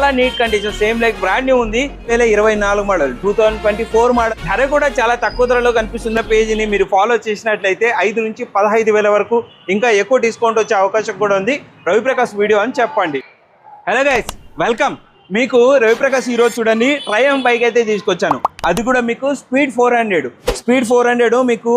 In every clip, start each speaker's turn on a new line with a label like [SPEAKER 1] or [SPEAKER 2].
[SPEAKER 1] చాలా neat condition, same like brand new ఉంది. 2024 model, 2024 model. ధర కూడా చాలా తక్కువ ధరలో కనిపిస్తున్న పేజీని మీరు ఫాలో చేసినట్లయితే 5 నుంచి 15,000 వరకు ఇంకా ఎక్కువ డిస్కౌంట్ వచ్చే అవకాశం కూడా ఉంది. రవిప్రకాష్ వీడియో అని చెప్పండి. Hello guys, welcome. మీకు రవిప్రకాష్ ఈరోజు చూడండి ట్రయంఫ్ బైక్ అయితే తీసుకొచ్చాను. అది కూడా మీకు స్పీడ్ 400 మీకు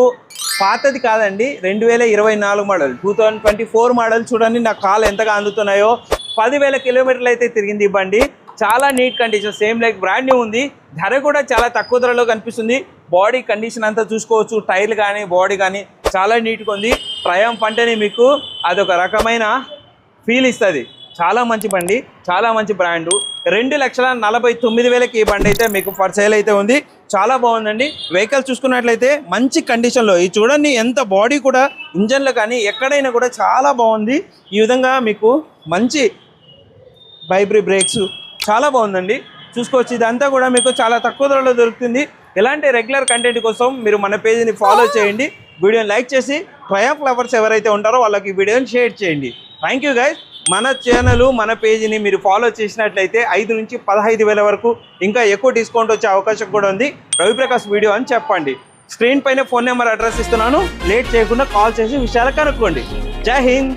[SPEAKER 1] పాతది కాదండి, 2024 మోడల్, 2024 మోడల్. చూడండి నా కాలు ఎంతగా అందుతున్నాయో. 10,000 కిలోమీటర్లు అయితే తిరిగింది ఈ బండి. చాలా neat condition, same like brand new ఉంది. ధర కూడా చాలా తక్కువ ధరలో కనిపిస్తుంది. బాడీ కండిషన్ అంతా చూసుకోవచ్చు, టైర్లు కానీ బాడీ కానీ చాలా నీట్గా ఉంది. ట్రయంఫ్ అంటేనే మీకు అదొక రకమైన ఫీల్ ఇస్తుంది. చాలా మంచి బండి, చాలా మంచి బ్రాండు. 2,49,000కి ఈ బండి అయితే మీకు ఫర్ సేల్ అయితే ఉంది. చాలా బాగుందండి. వెహికల్ చూసుకున్నట్లయితే మంచి కండిషన్లో, ఇది చూడండి ఎంత బాడీ కూడా ఇంజన్లో కానీ ఎక్కడైనా కూడా చాలా బాగుంది. ఈ విధంగా మీకు మంచి వైబ్రీ బ్రేక్స్ చాలా బాగుందండి. చూసుకోవచ్చు, ఇదంతా కూడా మీకు చాలా తక్కువ ధరలో దొరుకుతుంది. ఇలాంటి రెగ్యులర్ కంటెంట్ కోసం మీరు మన పేజీని ఫాలో చేయండి. వీడియోని లైక్ చేసి ట్రయంఫ్ లవర్స్ ఎవరైతే ఉంటారో వాళ్ళకి ఈ వీడియోని షేర్ చేయండి. Thank you guys. మన ఛానల్, మన పేజీని మీరు ఫాలో చేసినట్లయితే 5 నుంచి 15,000 వరకు ఇంకా ఎక్కువ డిస్కౌంట్ వచ్చే అవకాశం కూడా ఉంది. రవిప్రకాష్ వీడియో అని చెప్పండి. స్క్రీన్ పైన ఫోన్ నెంబర్, అడ్రస్ ఇస్తున్నాను. లేట్ చేయకుండా కాల్ చేసి విషయాలు కనుక్కోండి. జై హింద్.